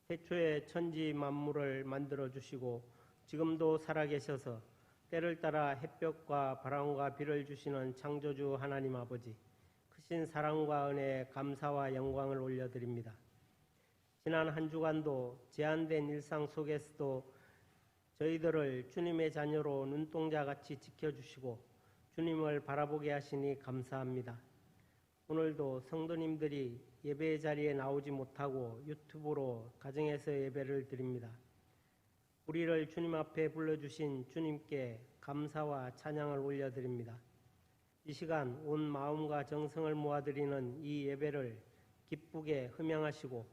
태초에 천지 만물을 만들어 주시고 지금도 살아계셔서 때를 따라 햇볕과 바람과 비를 주시는 창조주 하나님 아버지, 크신 사랑과 은혜에 감사와 영광을 올려드립니다. 지난 한 주간도 제한된 일상 속에서도 저희들을 주님의 자녀로 눈동자같이 지켜주시고 주님을 바라보게 하시니 감사합니다. 오늘도 성도님들이 예배 자리에 나오지 못하고 유튜브로 가정에서 예배를 드립니다. 우리를 주님 앞에 불러주신 주님께 감사와 찬양을 올려드립니다. 이 시간 온 마음과 정성을 모아드리는 이 예배를 기쁘게 흠양하시고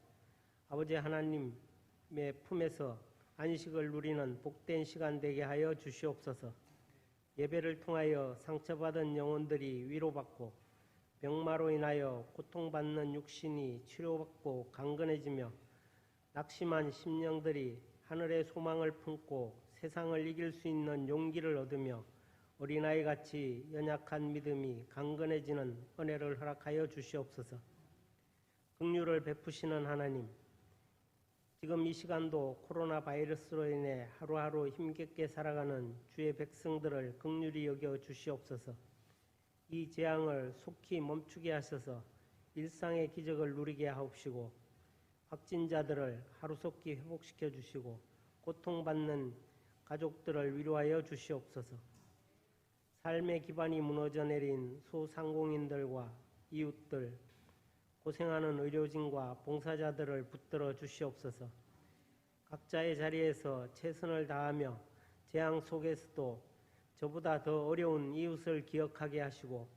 아버지 하나님의 품에서 안식을 누리는 복된 시간 되게 하여 주시옵소서. 예배를 통하여 상처받은 영혼들이 위로받고 병마로 인하여 고통받는 육신이 치료받고 강건해지며 낙심한 심령들이 하늘의 소망을 품고 세상을 이길 수 있는 용기를 얻으며 어린아이같이 연약한 믿음이 강건해지는 은혜를 허락하여 주시옵소서. 긍휼을 베푸시는 하나님, 지금 이 시간도 코로나 바이러스로 인해 하루하루 힘겹게 살아가는 주의 백성들을 긍휼히 여겨 주시옵소서. 이 재앙을 속히 멈추게 하셔서 일상의 기적을 누리게 하옵시고 확진자들을 하루속히 회복시켜 주시고 고통받는 가족들을 위로하여 주시옵소서. 삶의 기반이 무너져 내린 소상공인들과 이웃들, 고생하는 의료진과 봉사자들을 붙들어 주시옵소서. 각자의 자리에서 최선을 다하며 재앙 속에서도 저보다 더 어려운 이웃을 기억하게 하시고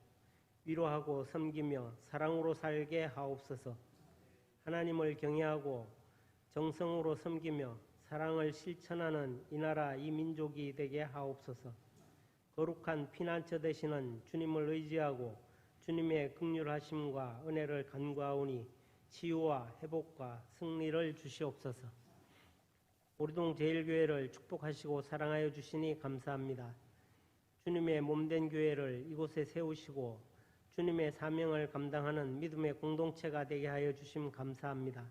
위로하고 섬기며 사랑으로 살게 하옵소서. 하나님을 경외하고 정성으로 섬기며 사랑을 실천하는 이 나라 이 민족이 되게 하옵소서. 거룩한 피난처 되시는 주님을 의지하고 주님의 긍휼하심과 은혜를 간구하오니 치유와 회복과 승리를 주시옵소서. 우리동 제일교회를 축복하시고 사랑하여 주시니 감사합니다. 주님의 몸된 교회를 이곳에 세우시고 주님의 사명을 감당하는 믿음의 공동체가 되게 하여 주심 감사합니다.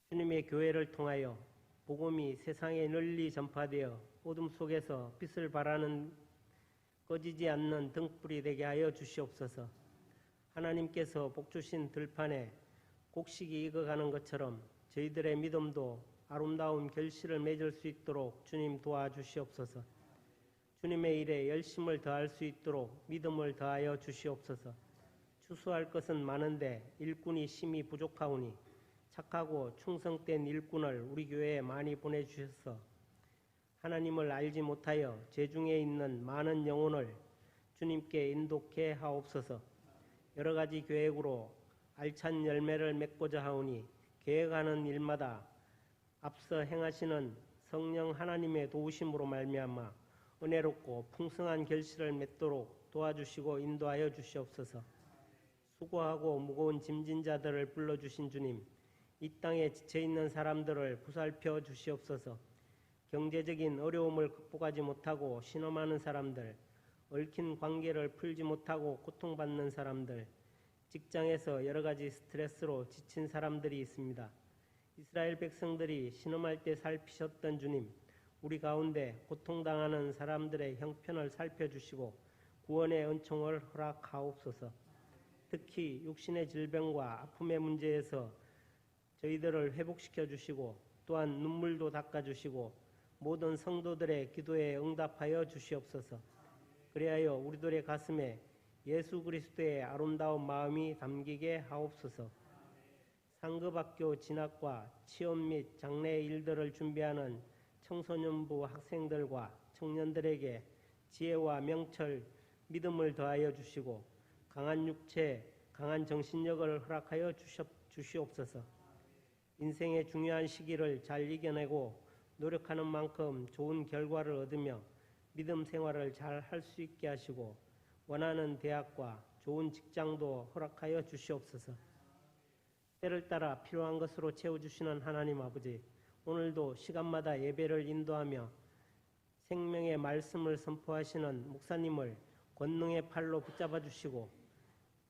주님의 교회를 통하여 복음이 세상에 널리 전파되어 어둠 속에서 빛을 발하는 꺼지지 않는 등불이 되게 하여 주시옵소서. 하나님께서 복주신 들판에 곡식이 익어가는 것처럼 저희들의 믿음도 아름다운 결실을 맺을 수 있도록 주님 도와주시옵소서. 주님의 일에 열심을 더할 수 있도록 믿음을 더하여 주시옵소서. 추수할 것은 많은데 일꾼이 심히 부족하오니 착하고 충성된 일꾼을 우리 교회에 많이 보내주셔서 하나님을 알지 못하여 죄중에 있는 많은 영혼을 주님께 인도케 하옵소서. 여러 가지 계획으로 알찬 열매를 맺고자 하오니 계획하는 일마다 앞서 행하시는 성령 하나님의 도우심으로 말미암아 은혜롭고 풍성한 결실을 맺도록 도와주시고 인도하여 주시옵소서. 수고하고 무거운 짐진 자들을 불러주신 주님, 이 땅에 지쳐있는 사람들을 보살펴 주시옵소서. 경제적인 어려움을 극복하지 못하고 신음하는 사람들, 얽힌 관계를 풀지 못하고 고통받는 사람들, 직장에서 여러 가지 스트레스로 지친 사람들이 있습니다. 이스라엘 백성들이 신음할 때 살피셨던 주님, 우리 가운데 고통당하는 사람들의 형편을 살펴주시고 구원의 은총을 허락하옵소서. 특히 육신의 질병과 아픔의 문제에서 저희들을 회복시켜 주시고 또한 눈물도 닦아주시고 모든 성도들의 기도에 응답하여 주시옵소서. 그리하여 우리들의 가슴에 예수 그리스도의 아름다운 마음이 담기게 하옵소서. 상급학교 진학과 취업 및 장래 일들을 준비하는 청소년부 학생들과 청년들에게 지혜와 명철, 믿음을 더하여 주시고 강한 육체, 강한 정신력을 허락하여 주시옵소서. 인생의 중요한 시기를 잘 이겨내고 노력하는 만큼 좋은 결과를 얻으며 믿음 생활을 잘 할 수 있게 하시고 원하는 대학과 좋은 직장도 허락하여 주시옵소서. 때를 따라 필요한 것으로 채워주시는 하나님 아버지, 오늘도 시간마다 예배를 인도하며 생명의 말씀을 선포하시는 목사님을 권능의 팔로 붙잡아 주시고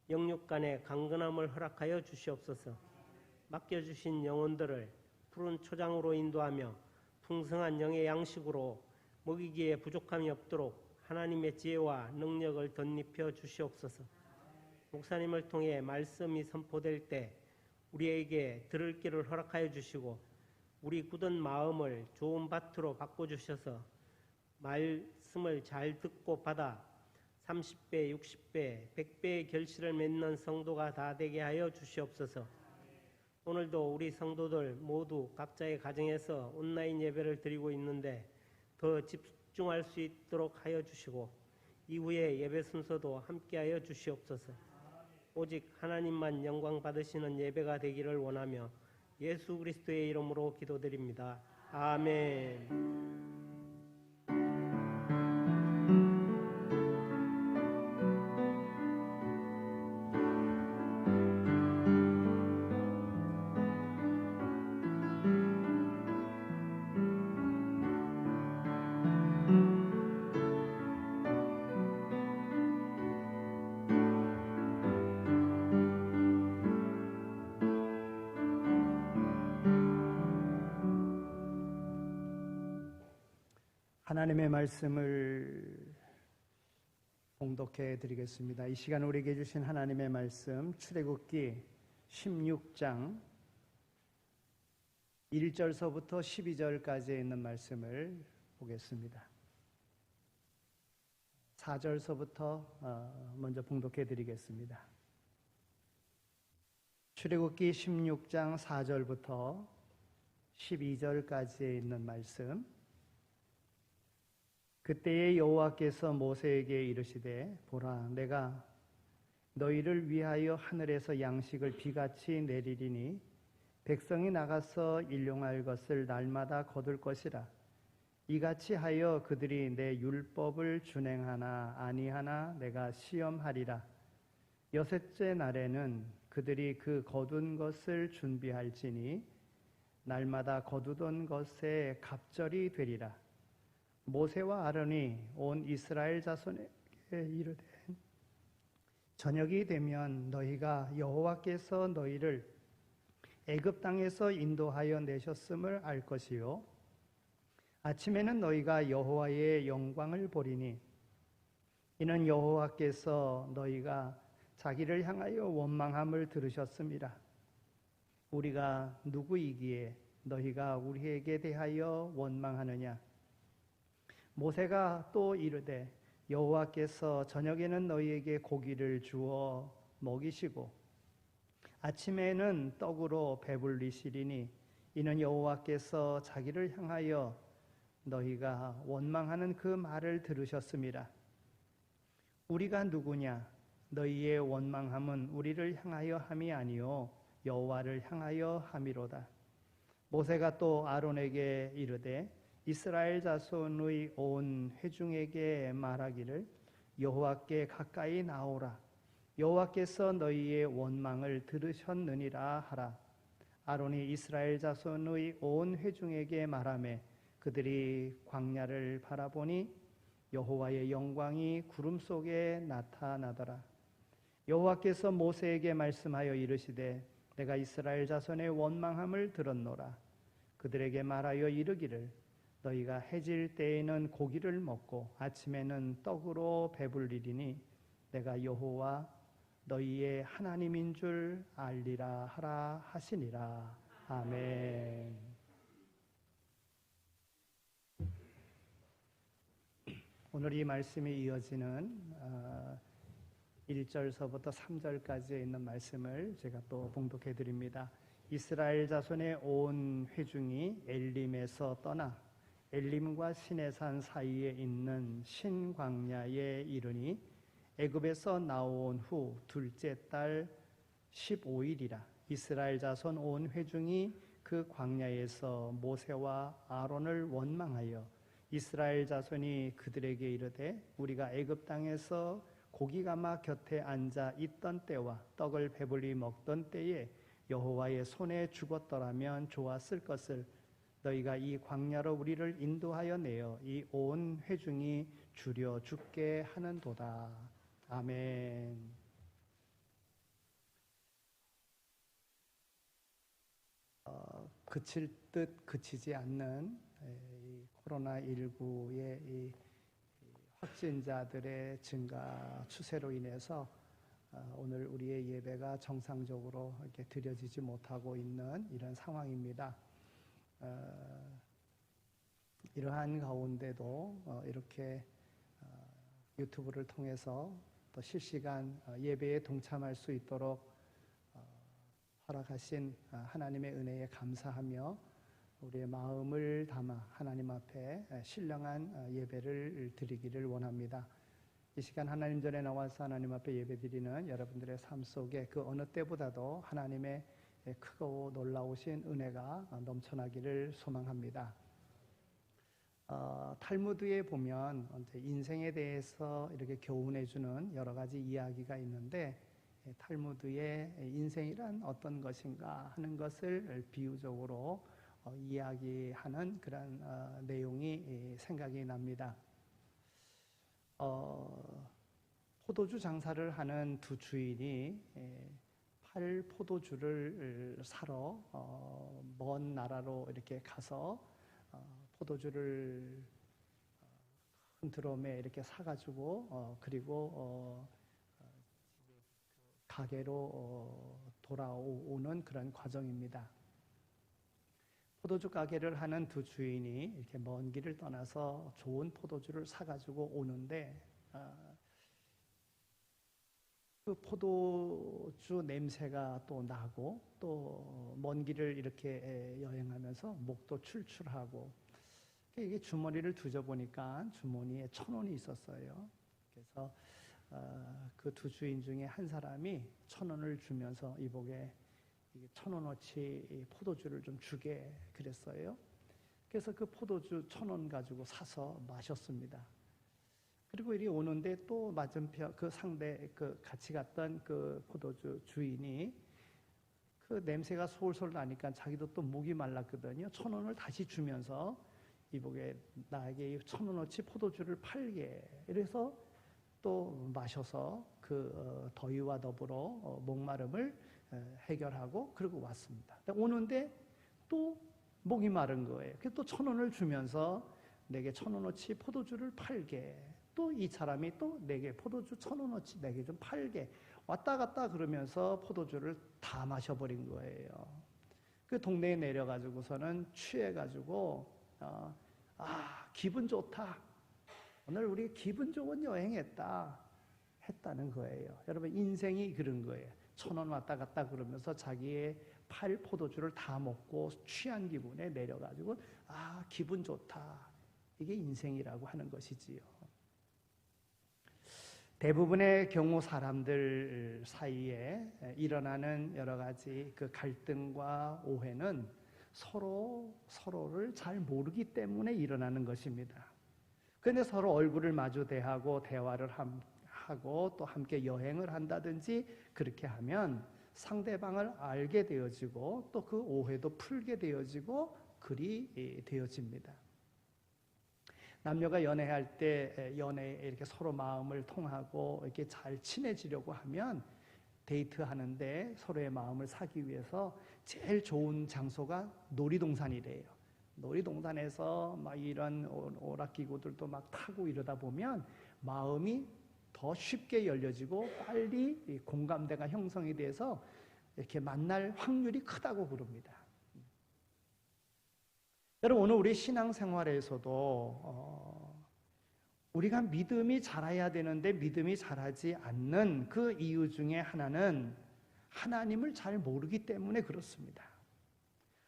영육간의 강건함을 허락하여 주시옵소서. 맡겨주신 영혼들을 푸른 초장으로 인도하며 풍성한 영의 양식으로 먹이기에 부족함이 없도록 하나님의 지혜와 능력을 덧입혀 주시옵소서. 목사님을 통해 말씀이 선포될 때 우리에게 들을 길을 허락하여 주시고 우리 굳은 마음을 좋은 밭으로 바꿔주셔서 말씀을 잘 듣고 받아 30배, 60배, 100배의 결실을 맺는 성도가 다 되게 하여 주시옵소서. 오늘도 우리 성도들 모두 각자의 가정에서 온라인 예배를 드리고 있는데 더 집중할 수 있도록 하여 주시고 이후의 예배 순서도 함께하여 주시옵소서. 오직 하나님만 영광 받으시는 예배가 되기를 원하며 예수 그리스도의 이름으로 기도드립니다. 아멘. 하나님의 말씀을 봉독해 드리겠습니다. 이 시간 우리에게 주신 하나님의 말씀 출애굽기 16장 1절서부터 12절까지에 있는 말씀을 보겠습니다. 4절서부터 먼저 봉독해 드리겠습니다. 출애굽기 16장 4절부터 12절까지에 있는 말씀. 그때에 여호와께서 모세에게 이르시되 보라 내가 너희를 위하여 하늘에서 양식을 비같이 내리리니 백성이 나가서 일용할 것을 날마다 거둘 것이라. 이같이 하여 그들이 내 율법을 준행하나 아니하나 내가 시험하리라. 여섯째 날에는 그들이 그 거둔 것을 준비할지니 날마다 거두던 것에 갑절이 되리라. 모세와 아론이 온 이스라엘 자손에게 이르되 저녁이 되면 너희가 여호와께서 너희를 애굽 땅에서 인도하여 내셨음을 알 것이요 아침에는 너희가 여호와의 영광을 보리니 이는 여호와께서 너희가 자기를 향하여 원망함을 들으셨음이라. 우리가 누구이기에 너희가 우리에게 대하여 원망하느냐. 모세가 또 이르되 여호와께서 저녁에는 너희에게 고기를 주어 먹이시고 아침에는 떡으로 배불리시리니 이는 여호와께서 자기를 향하여 너희가 원망하는 그 말을 들으셨음이라. 우리가 누구냐. 너희의 원망함은 우리를 향하여 함이 아니요 여호와를 향하여 함이로다. 모세가 또 아론에게 이르되 이스라엘 자손의 온 회중에게 말하기를 여호와께 가까이 나오라. 여호와께서 너희의 원망을 들으셨느니라 하라. 아론이 이스라엘 자손의 온 회중에게 말하매 그들이 광야를 바라보니 여호와의 영광이 구름 속에 나타나더라. 여호와께서 모세에게 말씀하여 이르시되 내가 이스라엘 자손의 원망함을 들었노라. 그들에게 말하여 이르기를 너희가 해질 때에는 고기를 먹고 아침에는 떡으로 배불리리니 내가 여호와 너희의 하나님인 줄 알리라 하라 하시니라. 아멘. 오늘 이 말씀이 이어지는 1절서부터 3절까지에 있는 말씀을 제가 또 봉독해 드립니다. 이스라엘 자손의 온 회중이 엘림에서 떠나 엘림과 시내산 사이에 있는 신광야에 이르니 애굽에서 나온 후 둘째 달 15일이라. 이스라엘 자손 온 회중이 그 광야에서 모세와 아론을 원망하여 이스라엘 자손이 그들에게 이르되 우리가 애굽 땅에서 고기가마 곁에 앉아 있던 때와 떡을 배불리 먹던 때에 여호와의 손에 죽었더라면 좋았을 것을 너희가 이 광야로 우리를 인도하여 내어 이 온 회중이 줄여 죽게 하는도다. 아멘. 그칠 듯 그치지 않는 이 코로나19의 이 확진자들의 증가 추세로 인해서 오늘 우리의 예배가 정상적으로 이렇게 드려지지 못하고 있는 이런 상황입니다. 이러한 가운데도 이렇게 유튜브를 통해서 또 실시간 예배에 동참할 수 있도록 허락하신 하나님의 은혜에 감사하며 우리의 마음을 담아 하나님 앞에 신령한 예배를 드리기를 원합니다. 이 시간 하나님 전에 나와서 하나님 앞에 예배드리는 여러분들의 삶 속에 그 어느 때보다도 하나님의 크고 놀라우신 은혜가 넘쳐나기를 소망합니다. 탈무드에 보면 인생에 대해서 이렇게 교훈해주는 여러 가지 이야기가 있는데 탈무드의 인생이란 어떤 것인가 하는 것을 비유적으로 이야기하는 그런 내용이 생각이 납니다. 포도주 장사를 하는 두 주인이 팔 포도주를 사러 먼 나라로 이렇게 가서 포도주를 큰 드럼에 이렇게 사가지고 그리고 가게로 돌아오는 그런 과정입니다. 포도주 가게를 하는 두 주인이 이렇게 먼 길을 떠나서 좋은 포도주를 사가지고 오는데 그 포도주 냄새가 또 나고 또 먼 길을 이렇게 여행하면서 목도 출출하고 이게 주머니를 뒤져보니까 주머니에 1,000원이 있었어요. 그래서 그 두 주인 중에 한 사람이 1,000원을 주면서 이복에 1,000원어치 포도주를 좀 주게 그랬어요. 그래서 그 포도주 1,000원 가지고 사서 마셨습니다. 그리고 이리 오는데 또 맞은편 그 상대 그 같이 갔던 그 포도주 주인이 그 냄새가 솔솔 나니까 자기도 또 목이 말랐거든요. 1,000원을 다시 주면서 이복에 나에게 1,000원어치 포도주를 팔게. 이래서 또 마셔서 그 더위와 더불어 목마름을 해결하고 그러고 왔습니다. 오는데 또 목이 마른 거예요. 그래서 또 1,000원을 주면서 내게 1,000원어치 포도주를 팔게. 또 이 사람이 또 내게 포도주 1,000원어치 내게 좀 팔게. 왔다 갔다 그러면서 포도주를 다 마셔버린 거예요. 그 동네에 내려가지고서는 취해가지고 기분 좋다. 오늘 우리 기분 좋은 여행했다. 했다는 거예요. 여러분 인생이 그런 거예요. 1,000원 왔다 갔다 그러면서 자기의 팔 포도주를 다 먹고 취한 기분에 내려가지고 기분 좋다. 이게 인생이라고 하는 것이지요. 대부분의 경우 사람들 사이에 일어나는 여러 가지 그 갈등과 오해는 서로를 잘 모르기 때문에 일어나는 것입니다. 그런데 서로 얼굴을 마주 대하고 대화를 하고 또 함께 여행을 한다든지 그렇게 하면 상대방을 알게 되어지고 또 그 오해도 풀게 되어지고 그리 되어집니다. 남녀가 연애할 때 연애에 이렇게 서로 마음을 통하고 이렇게 잘 친해지려고 하면 데이트하는데 서로의 마음을 사기 위해서 제일 좋은 장소가 놀이동산이래요. 놀이동산에서 막 이런 오락기구들도 막 타고 이러다 보면 마음이 더 쉽게 열려지고 빨리 공감대가 형성이 돼서 이렇게 만날 확률이 크다고 그럽니다. 여러분 오늘 우리 신앙생활에서도 우리가 믿음이 자라야 되는데 믿음이 자라지 않는 그 이유 중에 하나는 하나님을 잘 모르기 때문에 그렇습니다.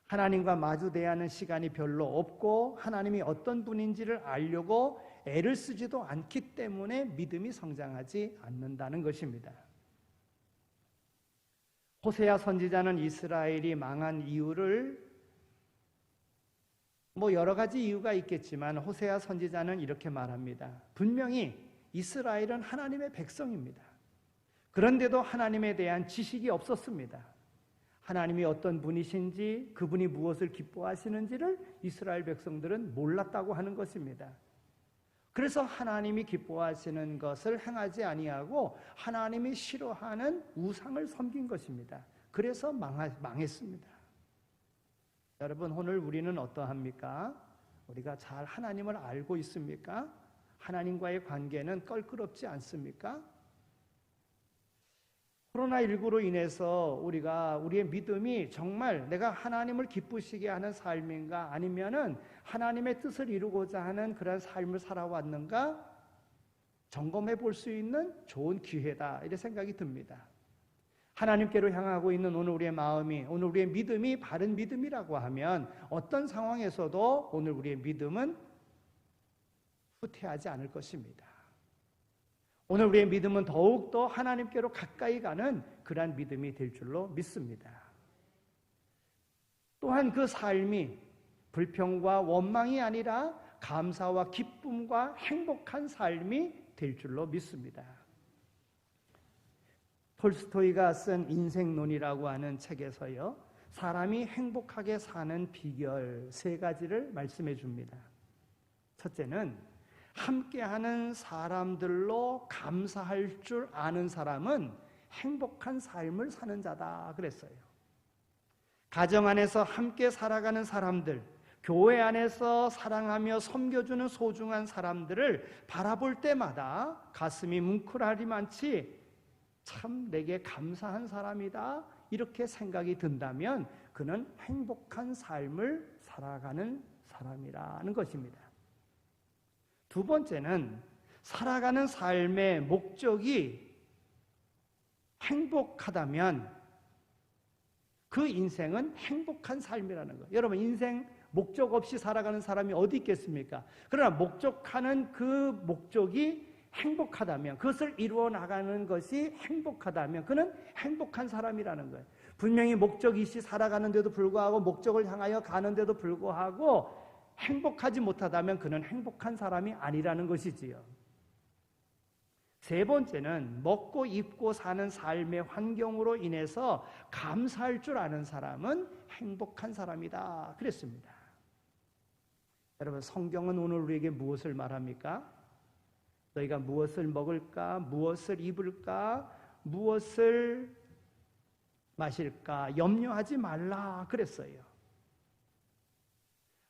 하나님과 마주 대하는 시간이 별로 없고 하나님이 어떤 분인지를 알려고 애를 쓰지도 않기 때문에 믿음이 성장하지 않는다는 것입니다. 호세아 선지자는 이스라엘이 망한 이유를 여러 가지 이유가 있겠지만 호세아 선지자는 이렇게 말합니다. 분명히 이스라엘은 하나님의 백성입니다. 그런데도 하나님에 대한 지식이 없었습니다. 하나님이 어떤 분이신지 그분이 무엇을 기뻐하시는지를 이스라엘 백성들은 몰랐다고 하는 것입니다. 그래서 하나님이 기뻐하시는 것을 행하지 아니하고 하나님이 싫어하는 우상을 섬긴 것입니다. 그래서 망했습니다. 여러분, 오늘 우리는 어떠합니까? 우리가 잘 하나님을 알고 있습니까? 하나님과의 관계는 껄끄럽지 않습니까? 코로나19로 인해서 우리의 믿음이 정말 내가 하나님을 기쁘시게 하는 삶인가, 아니면은 하나님의 뜻을 이루고자 하는 그런 삶을 살아왔는가 점검해 볼 수 있는 좋은 기회다, 이런 생각이 듭니다. 하나님께로 향하고 있는 오늘 우리의 마음이, 오늘 우리의 믿음이 바른 믿음이라고 하면 어떤 상황에서도 오늘 우리의 믿음은 후퇴하지 않을 것입니다. 오늘 우리의 믿음은 더욱더 하나님께로 가까이 가는 그러한 믿음이 될 줄로 믿습니다. 또한 그 삶이 불평과 원망이 아니라 감사와 기쁨과 행복한 삶이 될 줄로 믿습니다. 톨스토이가 쓴 인생론이라고 하는 책에서요, 사람이 행복하게 사는 비결 3가지를 말씀해 줍니다. 첫째는 함께하는 사람들로 감사할 줄 아는 사람은 행복한 삶을 사는 자다 그랬어요. 가정 안에서 함께 살아가는 사람들, 교회 안에서 사랑하며 섬겨주는 소중한 사람들을 바라볼 때마다 가슴이 뭉클하리만치 참 내게 감사한 사람이다, 이렇게 생각이 든다면 그는 행복한 삶을 살아가는 사람이라는 것입니다. 두 번째는 살아가는 삶의 목적이 행복하다면 그 인생은 행복한 삶이라는 거예요. 여러분, 인생 목적 없이 살아가는 사람이 어디 있겠습니까? 그러나 목적하는 그 목적이 행복하다면, 그것을 이루어 나가는 것이 행복하다면 그는 행복한 사람이라는 거예요. 분명히 목적이 있이 살아가는데도 불구하고, 목적을 향하여 가는데도 불구하고 행복하지 못하다면 그는 행복한 사람이 아니라는 것이지요. 세 번째는 먹고 입고 사는 삶의 환경으로 인해서 감사할 줄 아는 사람은 행복한 사람이다 그랬습니다. 여러분, 성경은 오늘 우리에게 무엇을 말합니까? 너희가 무엇을 먹을까, 무엇을 입을까, 무엇을 마실까 염려하지 말라 그랬어요.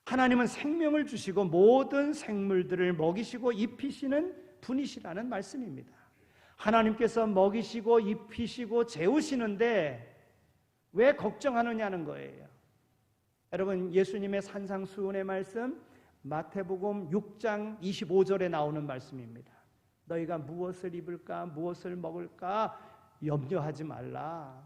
하나님은 생명을 주시고 모든 생물들을 먹이시고 입히시는 분이시라는 말씀입니다. 하나님께서 먹이시고 입히시고 재우시는데 왜 걱정하느냐는 거예요. 여러분, 예수님의 산상수훈의 말씀 마태복음 6장 25절에 나오는 말씀입니다. 너희가 무엇을 입을까, 무엇을 먹을까 염려하지 말라.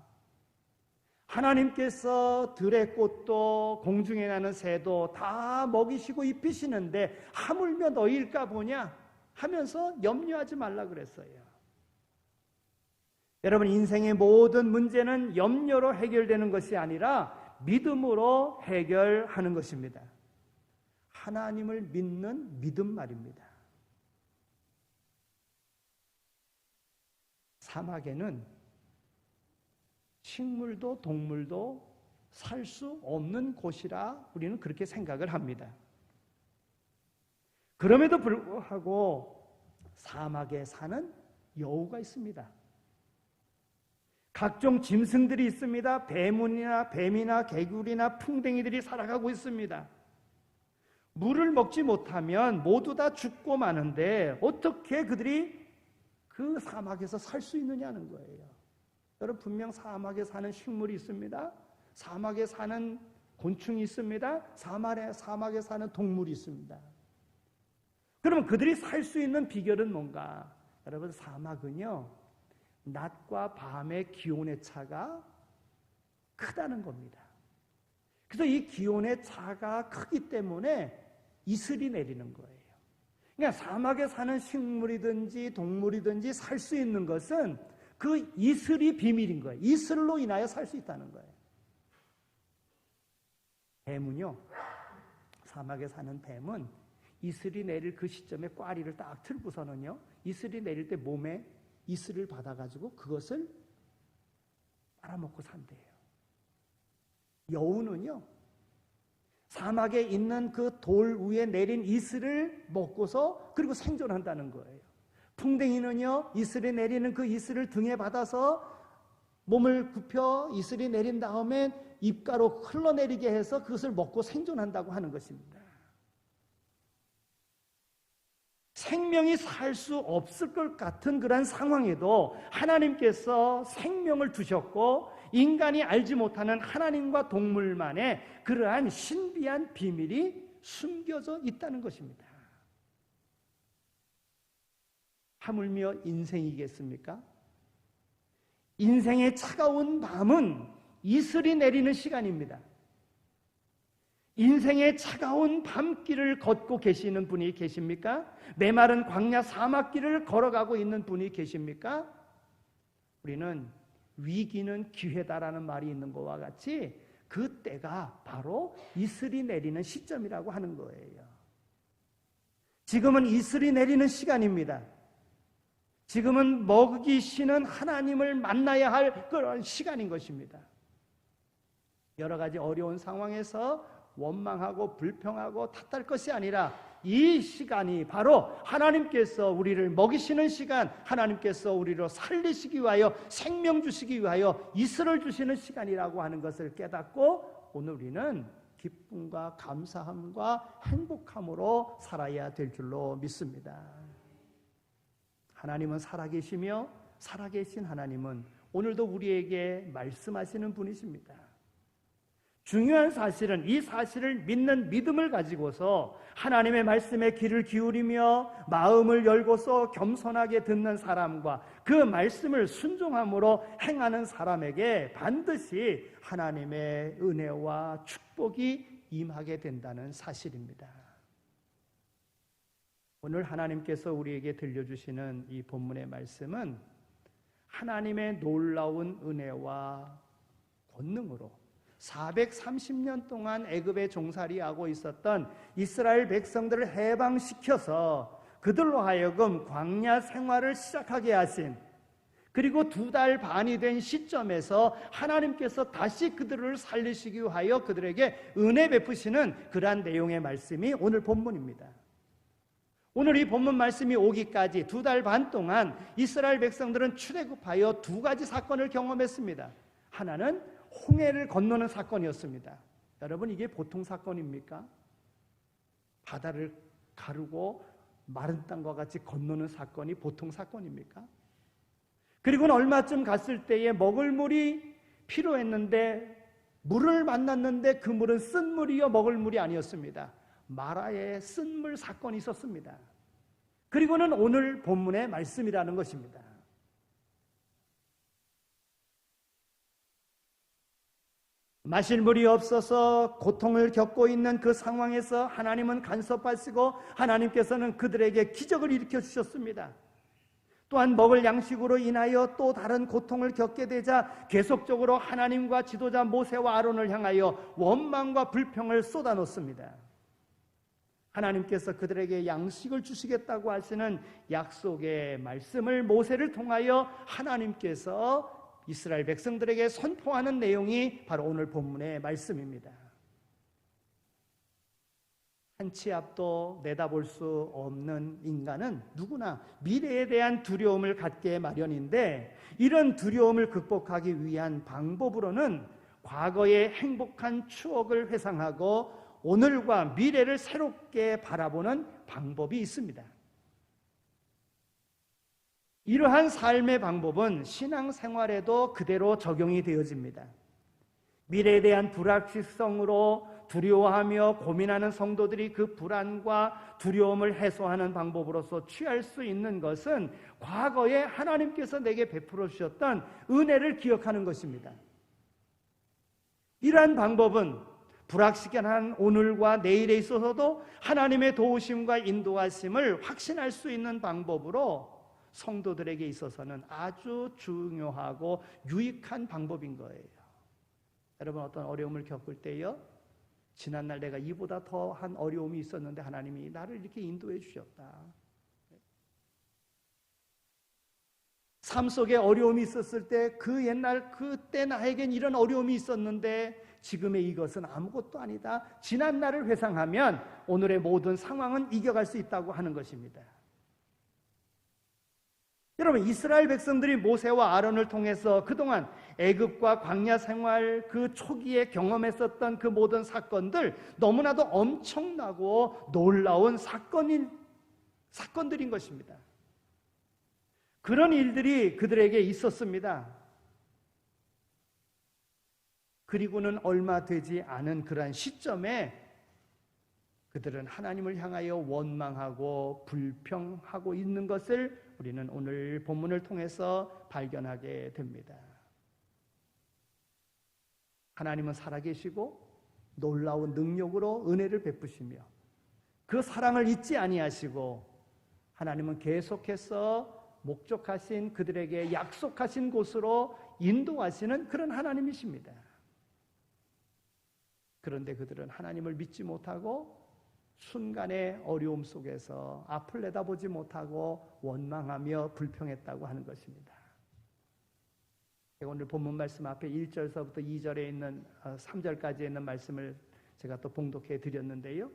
하나님께서 들의 꽃도 공중에 나는 새도 다 먹이시고 입히시는데 하물며 너희일까 보냐 하면서 염려하지 말라 그랬어요. 여러분, 인생의 모든 문제는 염려로 해결되는 것이 아니라 믿음으로 해결하는 것입니다. 하나님을 믿는 믿음 말입니다. 사막에는 식물도 동물도 살 수 없는 곳이라 우리는 그렇게 생각을 합니다. 그럼에도 불구하고 사막에 사는 여우가 있습니다. 각종 짐승들이 있습니다. 뱀이나 개구리나 풍뎅이들이 살아가고 있습니다. 물을 먹지 못하면 모두 다 죽고 마는데 어떻게 그들이 그 사막에서 살 수 있느냐는 거예요. 여러분, 분명 사막에 사는 식물이 있습니다. 사막에 사는 곤충이 있습니다. 사막에 사는 동물이 있습니다. 그러면 그들이 살 수 있는 비결은 뭔가? 여러분, 사막은요, 낮과 밤의 기온의 차가 크다는 겁니다. 그래서 이 기온의 차가 크기 때문에 이슬이 내리는 거예요. 그러니까 사막에 사는 식물이든지 동물이든지 살 수 있는 것은 그 이슬이 비밀인 거예요. 이슬로 인하여 살 수 있다는 거예요. 뱀은요, 사막에 사는 뱀은 이슬이 내릴 그 시점에 꽈리를 딱 틀고서는요, 이슬이 내릴 때 몸에 이슬을 받아가지고 그것을 빨아먹고 산대요. 여우는요, 사막에 있는 그 돌 위에 내린 이슬을 먹고서 그리고 생존한다는 거예요. 풍뎅이는요, 이슬에 내리는 그 이슬을 등에 받아서 몸을 굽혀 이슬이 내린 다음에 입가로 흘러내리게 해서 그것을 먹고 생존한다고 하는 것입니다. 생명이 살 수 없을 것 같은 그런 상황에도 하나님께서 생명을 두셨고 인간이 알지 못하는 하나님과 동물만의 그러한 신비한 비밀이 숨겨져 있다는 것입니다. 하물며 인생이겠습니까? 인생의 차가운 밤은 이슬이 내리는 시간입니다. 인생의 차가운 밤길을 걷고 계시는 분이 계십니까? 메마른 광야 사막길을 걸어가고 있는 분이 계십니까? 우리는 위기는 기회다라는 말이 있는 것과 같이 그 때가 바로 이슬이 내리는 시점이라고 하는 거예요. 지금은 이슬이 내리는 시간입니다. 지금은 먹이시는 하나님을 만나야 할 그런 시간인 것입니다. 여러 가지 어려운 상황에서 원망하고 불평하고 탓할 것이 아니라 이 시간이 바로 하나님께서 우리를 먹이시는 시간, 하나님께서 우리를 살리시기 위하여 생명 주시기 위하여 이슬을 주시는 시간이라고 하는 것을 깨닫고 오늘 우리는 기쁨과 감사함과 행복함으로 살아야 될 줄로 믿습니다. 하나님은 살아계시며 살아계신 하나님은 오늘도 우리에게 말씀하시는 분이십니다. 중요한 사실은 이 사실을 믿는 믿음을 가지고서 하나님의 말씀에 귀를 기울이며 마음을 열고서 겸손하게 듣는 사람과 그 말씀을 순종함으로 행하는 사람에게 반드시 하나님의 은혜와 축복이 임하게 된다는 사실입니다. 오늘 하나님께서 우리에게 들려주시는 이 본문의 말씀은 하나님의 놀라운 은혜와 권능으로 430년 동안 애굽에 종살이하고 있었던 이스라엘 백성들을 해방시켜서 그들로 하여금 광야 생활을 시작하게 하신, 그리고 2달 반이 된 시점에서 하나님께서 다시 그들을 살리시기 위하여 그들에게 은혜 베푸시는 그러한 내용의 말씀이 오늘 본문입니다. 오늘 이 본문 말씀이 오기까지 2달 반 동안 이스라엘 백성들은 출애굽하여 2가지 사건을 경험했습니다. 하나는 홍해를 건너는 사건이었습니다. 여러분, 이게 보통 사건입니까? 바다를 가르고 마른 땅과 같이 건너는 사건이 보통 사건입니까? 그리고는 얼마쯤 갔을 때에 먹을 물이 필요했는데 물을 만났는데 그 물은 쓴 물이요 먹을 물이 아니었습니다. 마라의 쓴물 사건이 있었습니다. 그리고는 오늘 본문의 말씀이라는 것입니다. 마실 물이 없어서 고통을 겪고 있는 그 상황에서 하나님은 간섭하시고 하나님께서는 그들에게 기적을 일으켜 주셨습니다. 또한 먹을 양식으로 인하여 또 다른 고통을 겪게 되자 계속적으로 하나님과 지도자 모세와 아론을 향하여 원망과 불평을 쏟아놓습니다. 하나님께서 그들에게 양식을 주시겠다고 하시는 약속의 말씀을 모세를 통하여 하나님께서 이스라엘 백성들에게 선포하는 내용이 바로 오늘 본문의 말씀입니다. 한 치 앞도 내다볼 수 없는 인간은 누구나 미래에 대한 두려움을 갖게 마련인데, 이런 두려움을 극복하기 위한 방법으로는 과거의 행복한 추억을 회상하고 오늘과 미래를 새롭게 바라보는 방법이 있습니다. 이러한 삶의 방법은 신앙생활에도 그대로 적용이 되어집니다. 미래에 대한 불확실성으로 두려워하며 고민하는 성도들이 그 불안과 두려움을 해소하는 방법으로서 취할 수 있는 것은 과거에 하나님께서 내게 베풀어 주셨던 은혜를 기억하는 것입니다. 이러한 방법은 불확실한 오늘과 내일에 있어서도 하나님의 도우심과 인도하심을 확신할 수 있는 방법으로 성도들에게 있어서는 아주 중요하고 유익한 방법인 거예요. 여러분, 어떤 어려움을 겪을 때요, 지난날 내가 이보다 더한 어려움이 있었는데 하나님이 나를 이렇게 인도해 주셨다. 삶 속에 어려움이 있었을 때 그 옛날 그때 나에겐 이런 어려움이 있었는데 지금의 이것은 아무것도 아니다. 지난날을 회상하면 오늘의 모든 상황은 이겨갈 수 있다고 하는 것입니다. 여러분, 이스라엘 백성들이 모세와 아론을 통해서 그동안 애굽과 광야 생활 그 초기에 경험했었던 그 모든 사건들, 너무나도 엄청나고 놀라운 사건들인 것입니다. 그런 일들이 그들에게 있었습니다. 그리고는 얼마 되지 않은 그러한 시점에 그들은 하나님을 향하여 원망하고 불평하고 있는 것을 우리는 오늘 본문을 통해서 발견하게 됩니다. 하나님은 살아계시고 놀라운 능력으로 은혜를 베푸시며 그 사랑을 잊지 아니하시고 하나님은 계속해서 목적하신 그들에게 약속하신 곳으로 인도하시는 그런 하나님이십니다. 그런데 그들은 하나님을 믿지 못하고 순간의 어려움 속에서 앞을 내다보지 못하고 원망하며 불평했다고 하는 것입니다. 오늘 본문 말씀 앞에 1절서부터 2절에 있는 3절까지 있는 말씀을 제가 또 봉독해 드렸는데요.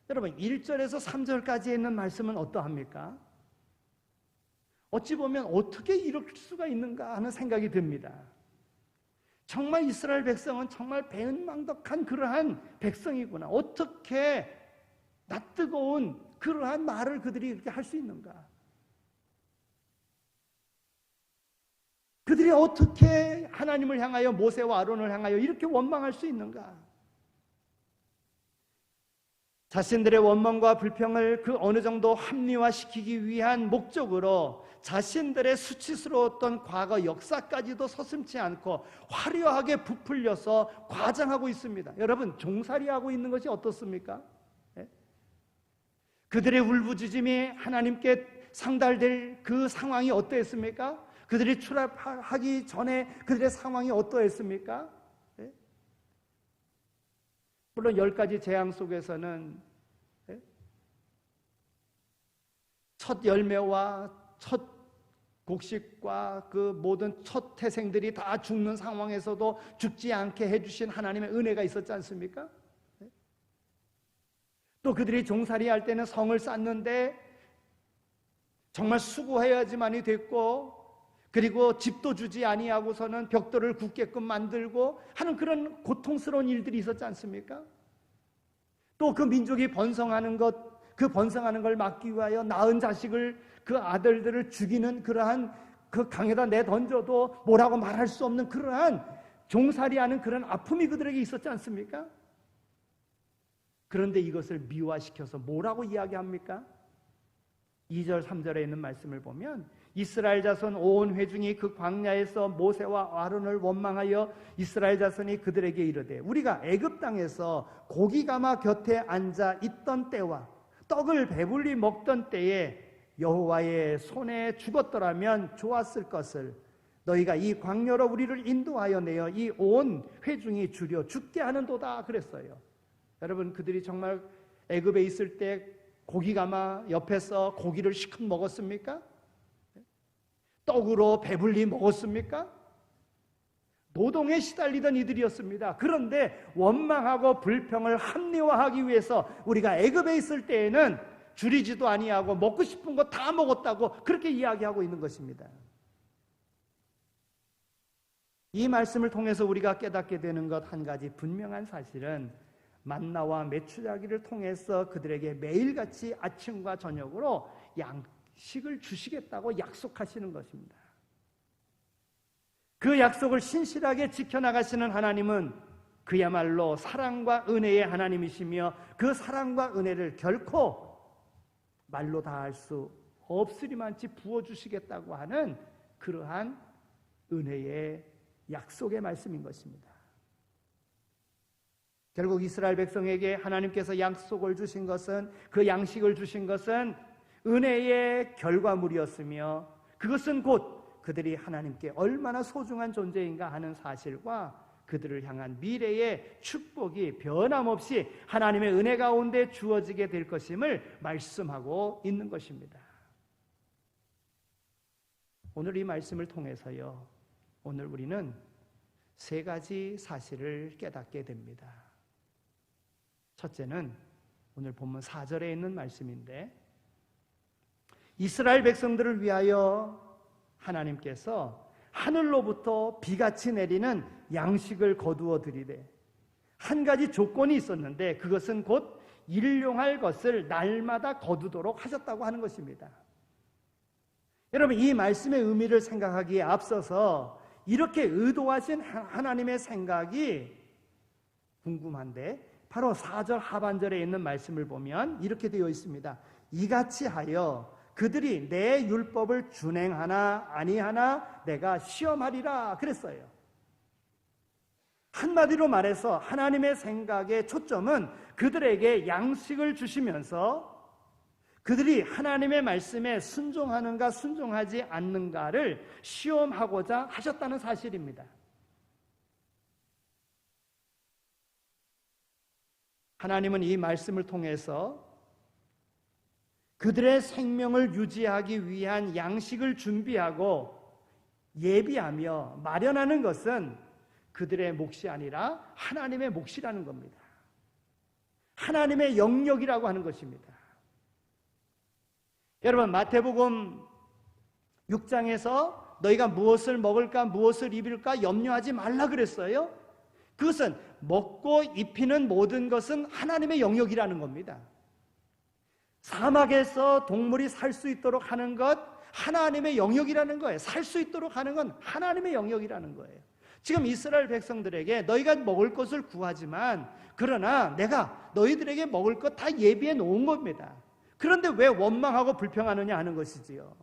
여러분 1절에서 3절까지 있는 말씀은 어떠합니까? 어찌 보면 어떻게 이럴 수가 있는가 하는 생각이 듭니다. 정말 이스라엘 백성은 정말 배은망덕한 그러한 백성이구나. 어떻게 낯뜨거운 그러한 말을 그들이 이렇게 할 수 있는가? 그들이 어떻게 하나님을 향하여 모세와 아론을 향하여 이렇게 원망할 수 있는가? 자신들의 원망과 불평을 그 어느 정도 합리화시키기 위한 목적으로 자신들의 수치스러웠던 과거 역사까지도 서슴지 않고 화려하게 부풀려서 과장하고 있습니다. 여러분, 종살이하고 있는 것이 어떻습니까? 그들의 울부짖음이 하나님께 상달될 그 상황이 어떠했습니까? 그들이 출애굽하기 전에 그들의 상황이 어떠했습니까? 물론 10가지 재앙 속에서는 첫 열매와 첫 곡식과 그 모든 첫 태생들이 다 죽는 상황에서도 죽지 않게 해주신 하나님의 은혜가 있었지 않습니까? 또 그들이 종살이할 때는 성을 쌓는데 정말 수고해야지만이 됐고, 그리고 집도 주지 아니하고서는 벽돌을 굳게끔 만들고 하는 그런 고통스러운 일들이 있었지 않습니까? 또 그 민족이 번성하는 것, 그 번성하는 걸 막기 위하여 낳은 자식을, 그 아들들을 죽이는 그러한 그 강에다 내던져도 뭐라고 말할 수 없는 그러한 종살이하는 그런 아픔이 그들에게 있었지 않습니까? 그런데 이것을 미화시켜서 뭐라고 이야기합니까? 2절 3절에 있는 말씀을 보면 이스라엘 자손 온 회중이 그 광야에서 모세와 아론을 원망하여 이스라엘 자손이 그들에게 이르되 우리가 애굽 땅에서 고기 가마 곁에 앉아 있던 때와 떡을 배불리 먹던 때에 여호와의 손에 죽었더라면 좋았을 것을 너희가 이 광야로 우리를 인도하여 내어 이 온 회중이 주려 죽게 하는도다 그랬어요. 여러분, 그들이 정말 애굽에 있을 때 고기 가마 옆에서 고기를 시컷 먹었습니까? 떡으로 배불리 먹었습니까? 노동에 시달리던 이들이었습니다. 그런데 원망하고 불평을 합리화하기 위해서 우리가 애굽에 있을 때에는 줄이지도 아니하고 먹고 싶은 거 다 먹었다고 그렇게 이야기하고 있는 것입니다. 이 말씀을 통해서 우리가 깨닫게 되는 것 한 가지 분명한 사실은 만나와 메추라기를 통해서 그들에게 매일같이 아침과 저녁으로 양식을 주시겠다고 약속하시는 것입니다. 그 약속을 신실하게 지켜나가시는 하나님은 그야말로 사랑과 은혜의 하나님이시며 그 사랑과 은혜를 결코 말로 다 할 수 없으리만치 부어주시겠다고 하는 그러한 은혜의 약속의 말씀인 것입니다. 결국 이스라엘 백성에게 하나님께서 약속을 주신 것은, 그 양식을 주신 것은 은혜의 결과물이었으며 그것은 곧 그들이 하나님께 얼마나 소중한 존재인가 하는 사실과 그들을 향한 미래의 축복이 변함없이 하나님의 은혜 가운데 주어지게 될 것임을 말씀하고 있는 것입니다. 오늘 이 말씀을 통해서요, 오늘 우리는 세 가지 사실을 깨닫게 됩니다. 첫째는 오늘 본문 4절에 있는 말씀인데, 이스라엘 백성들을 위하여 하나님께서 하늘로부터 비같이 내리는 양식을 거두어 드리되 한 가지 조건이 있었는데 그것은 곧 일용할 것을 날마다 거두도록 하셨다고 하는 것입니다. 여러분, 이 말씀의 의미를 생각하기에 앞서서 이렇게 의도하신 하나님의 생각이 궁금한데, 바로 4절 하반절에 있는 말씀을 보면 이렇게 되어 있습니다. 이같이 하여 그들이 내 율법을 준행하나 아니하나 내가 시험하리라 그랬어요. 한마디로 말해서 하나님의 생각의 초점은 그들에게 양식을 주시면서 그들이 하나님의 말씀에 순종하는가 순종하지 않는가를 시험하고자 하셨다는 사실입니다. 하나님은 이 말씀을 통해서 그들의 생명을 유지하기 위한 양식을 준비하고 예비하며 마련하는 것은 그들의 몫이 아니라 하나님의 몫이라는 겁니다. 하나님의 영역이라고 하는 것입니다. 여러분, 마태복음 6장에서 너희가 무엇을 먹을까 무엇을 입을까 염려하지 말라 그랬어요. 그것은 먹고 입히는 모든 것은 하나님의 영역이라는 겁니다. 사막에서 동물이 살 수 있도록 하는 것 하나님의 영역이라는 거예요. 살 수 있도록 하는 건 하나님의 영역이라는 거예요. 지금 이스라엘 백성들에게 너희가 먹을 것을 구하지만 그러나 내가 너희들에게 먹을 것 다 예비해 놓은 겁니다. 그런데 왜 원망하고 불평하느냐 하는 것이지요.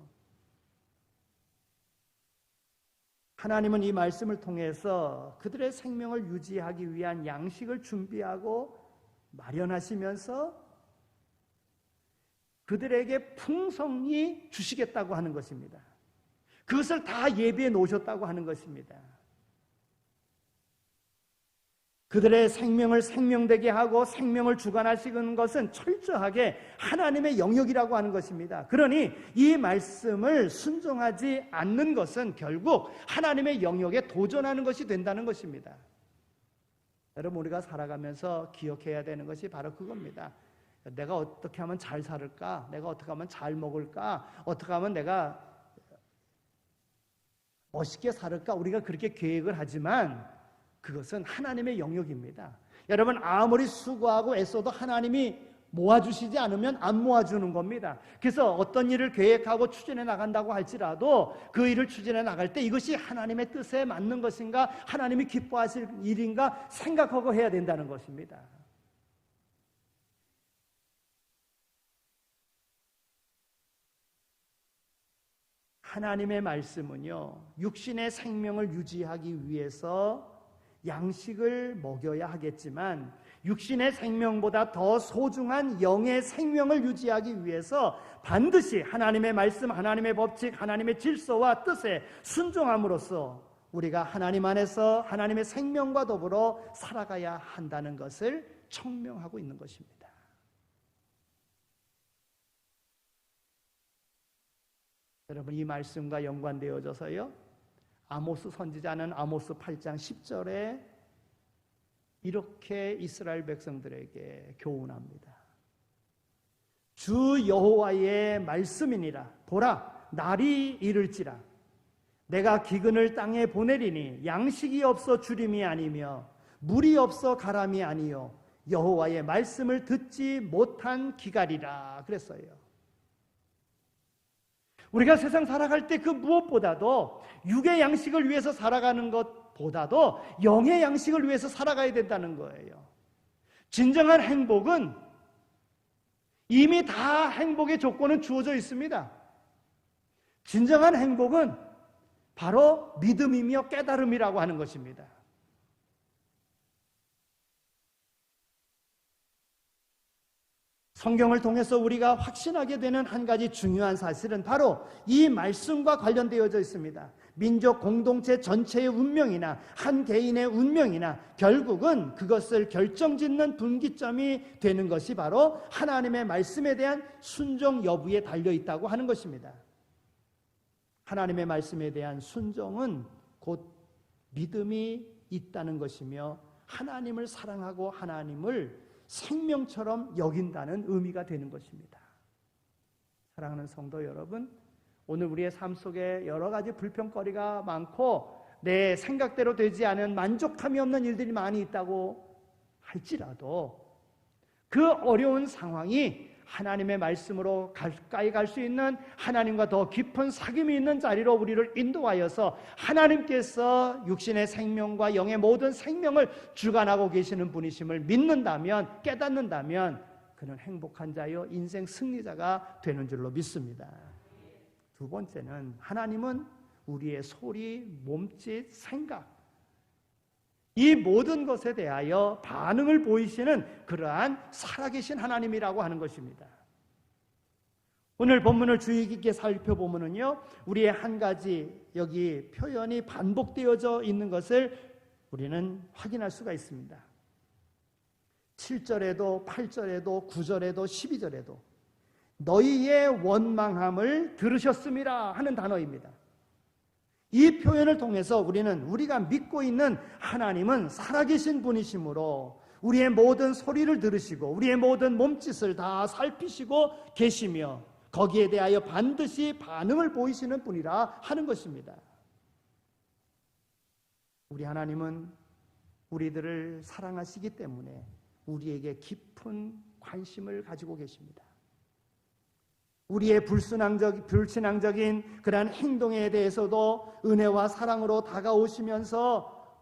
하나님은 이 말씀을 통해서 그들의 생명을 유지하기 위한 양식을 준비하고 마련하시면서 그들에게 풍성히 주시겠다고 하는 것입니다. 그것을 다 예비해 놓으셨다고 하는 것입니다. 그들의 생명을 생명되게 하고 생명을 주관하시는 것은 철저하게 하나님의 영역이라고 하는 것입니다. 그러니 이 말씀을 순종하지 않는 것은 결국 하나님의 영역에 도전하는 것이 된다는 것입니다. 여러분, 우리가 살아가면서 기억해야 되는 것이 바로 그겁니다. 내가 어떻게 하면 잘 살을까? 내가 어떻게 하면 잘 먹을까? 어떻게 하면 내가 멋있게 살을까? 우리가 그렇게 계획을 하지만 그것은 하나님의 영역입니다. 여러분, 아무리 수고하고 애써도 하나님이 모아주시지 않으면 안 모아주는 겁니다. 그래서 어떤 일을 계획하고 추진해 나간다고 할지라도 그 일을 추진해 나갈 때 이것이 하나님의 뜻에 맞는 것인가, 하나님이 기뻐하실 일인가 생각하고 해야 된다는 것입니다. 하나님의 말씀은요, 육신의 생명을 유지하기 위해서 양식을 먹여야 하겠지만 육신의 생명보다 더 소중한 영의 생명을 유지하기 위해서 반드시 하나님의 말씀, 하나님의 법칙, 하나님의 질서와 뜻에 순종함으로써 우리가 하나님 안에서 하나님의 생명과 더불어 살아가야 한다는 것을 청명하고 있는 것입니다. 여러분, 이 말씀과 연관되어져서요, 아모스 선지자는 아모스 8장 10절에 이렇게 이스라엘 백성들에게 교훈합니다. 주 여호와의 말씀이니라. 보라, 날이 이를지라. 내가 기근을 땅에 보내리니 양식이 없어 주림이 아니며 물이 없어 가람이 아니요 여호와의 말씀을 듣지 못한 기갈이라 그랬어요. 우리가 세상 살아갈 때 그 무엇보다도 육의 양식을 위해서 살아가는 것보다도 영의 양식을 위해서 살아가야 된다는 거예요. 진정한 행복은 이미 다 행복의 조건은 주어져 있습니다. 진정한 행복은 바로 믿음이며 깨달음이라고 하는 것입니다. 성경을 통해서 우리가 확신하게 되는 한 가지 중요한 사실은 바로 이 말씀과 관련되어져 있습니다. 민족 공동체 전체의 운명이나 한 개인의 운명이나 결국은 그것을 결정짓는 분기점이 되는 것이 바로 하나님의 말씀에 대한 순종 여부에 달려있다고 하는 것입니다. 하나님의 말씀에 대한 순종은 곧 믿음이 있다는 것이며 하나님을 사랑하고 하나님을 생명처럼 여긴다는 의미가 되는 것입니다. 사랑하는 성도 여러분, 오늘 우리의 삶 속에 여러 가지 불평거리가 많고 내 생각대로 되지 않은 만족함이 없는 일들이 많이 있다고 할지라도 그 어려운 상황이 하나님의 말씀으로 가까이 갈 수 있는 하나님과 더 깊은 사귐이 있는 자리로 우리를 인도하여서 하나님께서 육신의 생명과 영의 모든 생명을 주관하고 계시는 분이심을 믿는다면, 깨닫는다면 그는 행복한 자요 인생 승리자가 되는 줄로 믿습니다. 두 번째는 하나님은 우리의 소리, 몸짓, 생각 이 모든 것에 대하여 반응을 보이시는 그러한 살아계신 하나님이라고 하는 것입니다. 오늘 본문을 주의 깊게 살펴보면요, 우리의 한 가지 여기 표현이 반복되어져 있는 것을 우리는 확인할 수가 있습니다. 7절에도 8절에도 9절에도 12절에도 너희의 원망함을 들으셨음이라 하는 단어입니다. 이 표현을 통해서 우리가 믿고 있는 하나님은 살아계신 분이시므로 우리의 모든 소리를 들으시고 우리의 모든 몸짓을 다 살피시고 계시며 거기에 대하여 반드시 반응을 보이시는 분이라 하는 것입니다. 우리 하나님은 우리들을 사랑하시기 때문에 우리에게 깊은 관심을 가지고 계십니다. 우리의 불신앙적인 그러한 행동에 대해서도 은혜와 사랑으로 다가오시면서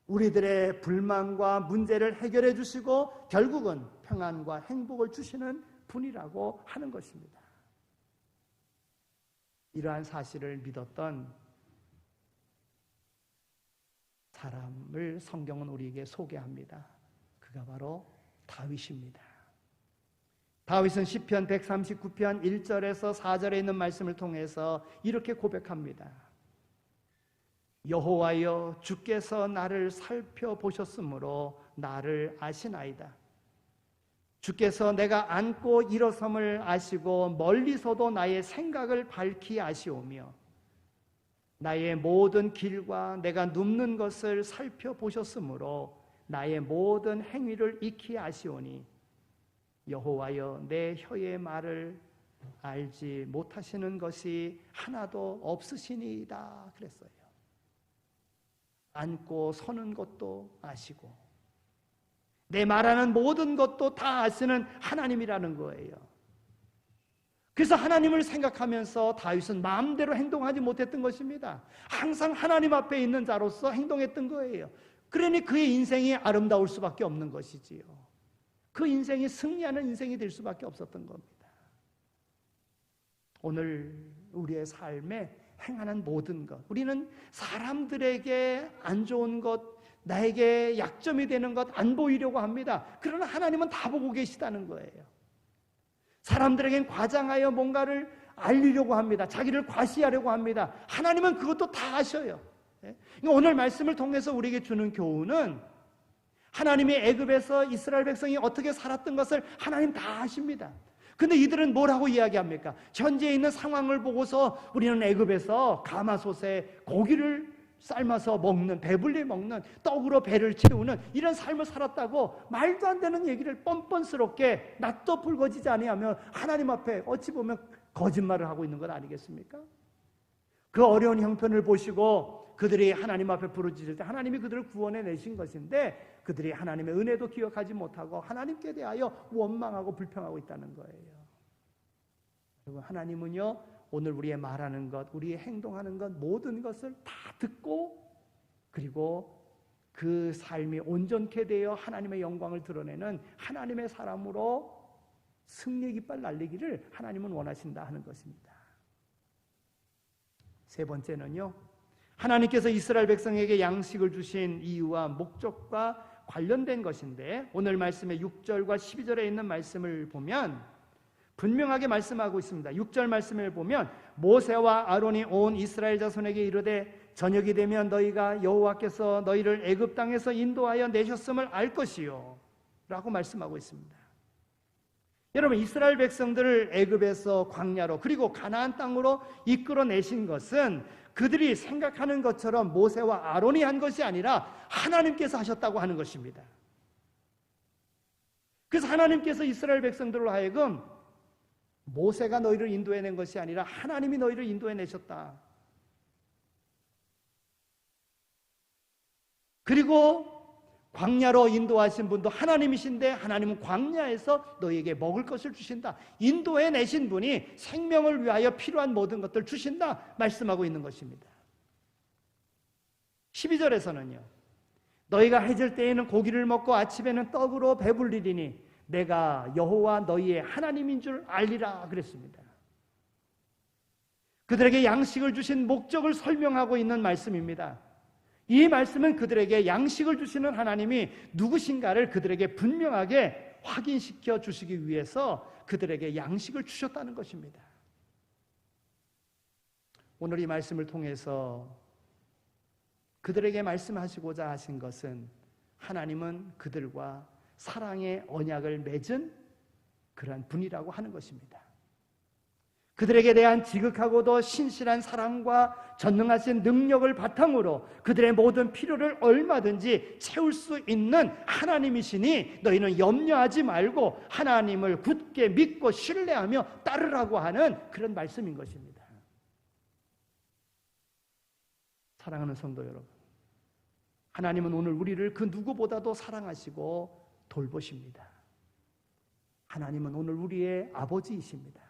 우리들의 불만과 문제를 해결해 주시고 결국은 평안과 행복을 주시는 분이라고 하는 것입니다. 이러한 사실을 믿었던 사람을 성경은 우리에게 소개합니다. 그가 바로 다윗입니다. 다윗은 시편 139편 1절에서 4절에 있는 말씀을 통해서 이렇게 고백합니다. 여호와여, 주께서 나를 살펴보셨으므로 나를 아시나이다. 주께서 내가 앉고 일어섬을 아시고 멀리서도 나의 생각을 밝히 아시오며 나의 모든 길과 내가 눕는 것을 살펴보셨으므로 나의 모든 행위를 익히 아시오니 여호와여, 내 혀의 말을 알지 못하시는 것이 하나도 없으시니이다 그랬어요. 앉고 서는 것도 아시고 내 말하는 모든 것도 다 아시는 하나님이라는 거예요. 그래서 하나님을 생각하면서 다윗은 마음대로 행동하지 못했던 것입니다. 항상 하나님 앞에 있는 자로서 행동했던 거예요. 그러니 그의 인생이 아름다울 수밖에 없는 것이지요. 그 인생이 승리하는 인생이 될 수밖에 없었던 겁니다. 오늘 우리의 삶에 행하는 모든 것, 우리는 사람들에게 안 좋은 것, 나에게 약점이 되는 것 안 보이려고 합니다. 그러나 하나님은 다 보고 계시다는 거예요. 사람들에겐 과장하여 뭔가를 알리려고 합니다. 자기를 과시하려고 합니다. 하나님은 그것도 다 아셔요. 오늘 말씀을 통해서 우리에게 주는 교훈은 하나님이 애굽에서 이스라엘 백성이 어떻게 살았던 것을 하나님 다 아십니다. 근데 이들은 뭐라고 이야기합니까? 현재 있는 상황을 보고서 우리는 애굽에서 가마솥에 고기를 삶아서 먹는, 배불리 먹는, 떡으로 배를 채우는 이런 삶을 살았다고 말도 안 되는 얘기를 뻔뻔스럽게 낯도 붉어지지 아니하며 하나님 앞에 어찌 보면 거짓말을 하고 있는 것 아니겠습니까? 그 어려운 형편을 보시고 그들이 하나님 앞에 부르짖을 때 하나님이 그들을 구원해 내신 것인데 그들이 하나님의 은혜도 기억하지 못하고 하나님께 대하여 원망하고 불평하고 있다는 거예요. 그리고 하나님은요, 오늘 우리의 말하는 것, 우리의 행동하는 것 모든 것을 다 듣고 그리고 그 삶이 온전케 되어 하나님의 영광을 드러내는 하나님의 사람으로 승리의 깃발 날리기를 하나님은 원하신다 하는 것입니다. 세 번째는요, 하나님께서 이스라엘 백성에게 양식을 주신 이유와 목적과 관련된 것인데 오늘 말씀의 6절과 12절에 있는 말씀을 보면 분명하게 말씀하고 있습니다. 6절 말씀을 보면 모세와 아론이 온 이스라엘 자손에게 이르되 저녁이 되면 너희가 여호와께서 너희를 애굽 땅에서 인도하여 내셨음을 알 것이요 라고 말씀하고 있습니다. 여러분, 이스라엘 백성들을 애굽에서 광야로 그리고 가나안 땅으로 이끌어내신 것은 그들이 생각하는 것처럼 모세와 아론이 한 것이 아니라 하나님께서 하셨다고 하는 것입니다. 그래서 하나님께서 이스라엘 백성들로 하여금 모세가 너희를 인도해낸 것이 아니라 하나님이 너희를 인도해내셨다. 그리고 광야로 인도하신 분도 하나님이신데 하나님은 광야에서 너희에게 먹을 것을 주신다. 인도해내신 분이 생명을 위하여 필요한 모든 것들을 주신다 말씀하고 있는 것입니다. 12절에서는요. 너희가 해질 때에는 고기를 먹고 아침에는 떡으로 배불리리니 내가 여호와 너희의 하나님인 줄 알리라 그랬습니다. 그들에게 양식을 주신 목적을 설명하고 있는 말씀입니다. 이 말씀은 그들에게 양식을 주시는 하나님이 누구신가를 그들에게 분명하게 확인시켜 주시기 위해서 그들에게 양식을 주셨다는 것입니다. 오늘 이 말씀을 통해서 그들에게 말씀하시고자 하신 것은 하나님은 그들과 사랑의 언약을 맺은 그러한 분이라고 하는 것입니다. 그들에게 대한 지극하고도 신실한 사랑과 전능하신 능력을 바탕으로 그들의 모든 필요를 얼마든지 채울 수 있는 하나님이시니 너희는 염려하지 말고 하나님을 굳게 믿고 신뢰하며 따르라고 하는 그런 말씀인 것입니다. 사랑하는 성도 여러분, 하나님은 오늘 우리를 그 누구보다도 사랑하시고 돌보십니다. 하나님은 오늘 우리의 아버지이십니다.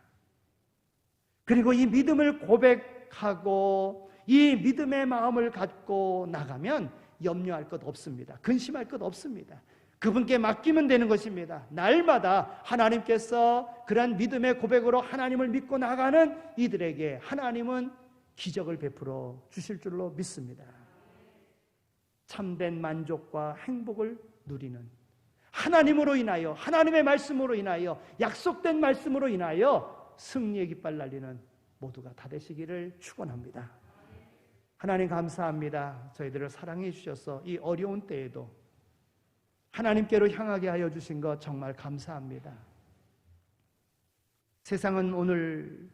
그리고 이 믿음을 고백하고 이 믿음의 마음을 갖고 나가면 염려할 것 없습니다. 근심할 것 없습니다. 그분께 맡기면 되는 것입니다. 날마다 하나님께서 그런 믿음의 고백으로 하나님을 믿고 나가는 이들에게 하나님은 기적을 베풀어 주실 줄로 믿습니다. 참된 만족과 행복을 누리는 하나님으로 인하여, 하나님의 말씀으로 인하여, 약속된 말씀으로 인하여 승리의 깃발 날리는 모두가 다 되시기를 축원합니다. 하나님 감사합니다. 저희들을 사랑해 주셔서 이 어려운 때에도 하나님께로 향하게 하여 주신 것 정말 감사합니다. 세상은 오늘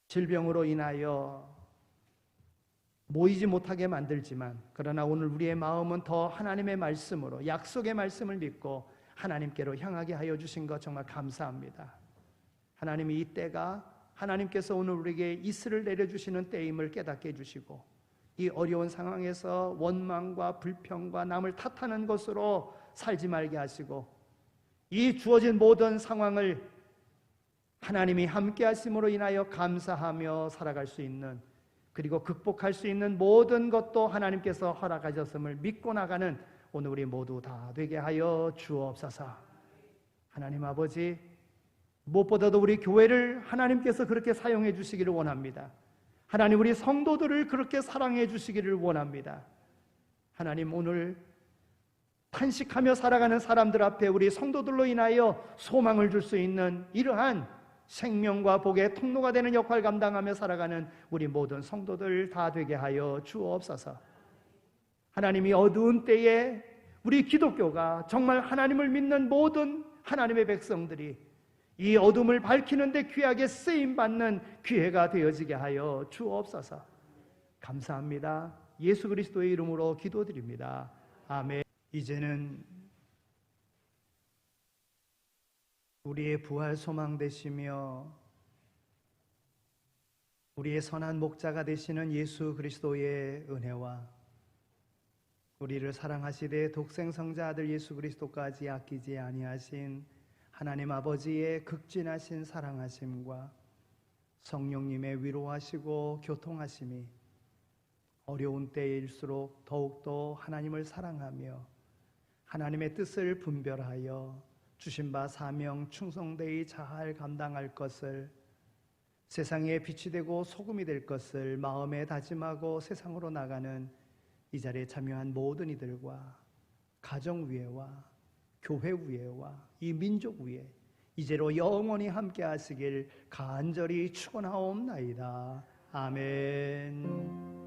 질병으로 인하여 모이지 못하게 만들지만 그러나 오늘 우리의 마음은 더 하나님의 말씀으로, 약속의 말씀을 믿고 하나님께로 향하게 하여 주신 것 정말 감사합니다. 하나님이 이 때가 하나님께서 오늘 우리에게 이슬을 내려주시는 때임을 깨닫게 해주시고 이 어려운 상황에서 원망과 불평과 남을 탓하는 것으로 살지 말게 하시고 이 주어진 모든 상황을 하나님이 함께 하심으로 인하여 감사하며 살아갈 수 있는, 그리고 극복할 수 있는 모든 것도 하나님께서 허락하셨음을 믿고 나가는 오늘 우리 모두 다 되게 하여 주옵소서. 하나님 아버지, 무엇보다도 우리 교회를 하나님께서 그렇게 사용해 주시기를 원합니다. 하나님, 우리 성도들을 그렇게 사랑해 주시기를 원합니다. 하나님, 오늘 탄식하며 살아가는 사람들 앞에 우리 성도들로 인하여 소망을 줄 수 있는 이러한 생명과 복의 통로가 되는 역할을 감당하며 살아가는 우리 모든 성도들 다 되게 하여 주옵소서. 하나님이 어두운 때에 우리 기독교가 정말 하나님을 믿는 모든 하나님의 백성들이 이 어둠을 밝히는데 귀하게 쓰임받는 기회가 되어지게 하여 주옵소서. 감사합니다. 예수 그리스도의 이름으로 기도드립니다. 아멘. 이제는 우리의 부활 소망 되시며 우리의 선한 목자가 되시는 예수 그리스도의 은혜와 우리를 사랑하시되 독생성자 아들 예수 그리스도까지 아끼지 아니하신 하나님 아버지의 극진하신 사랑하심과 성령님의 위로하시고 교통하심이 어려운 때일수록 더욱더 하나님을 사랑하며 하나님의 뜻을 분별하여 주신 바 사명 충성되이 잘 감당할 것을, 세상에 빛이 되고 소금이 될 것을 마음에 다짐하고 세상으로 나가는 이 자리에 참여한 모든 이들과 가정 위에와 교회 위에와 이 민족 위에 이제로 영원히 함께 하시길 간절히 축원하옵나이다. 아멘.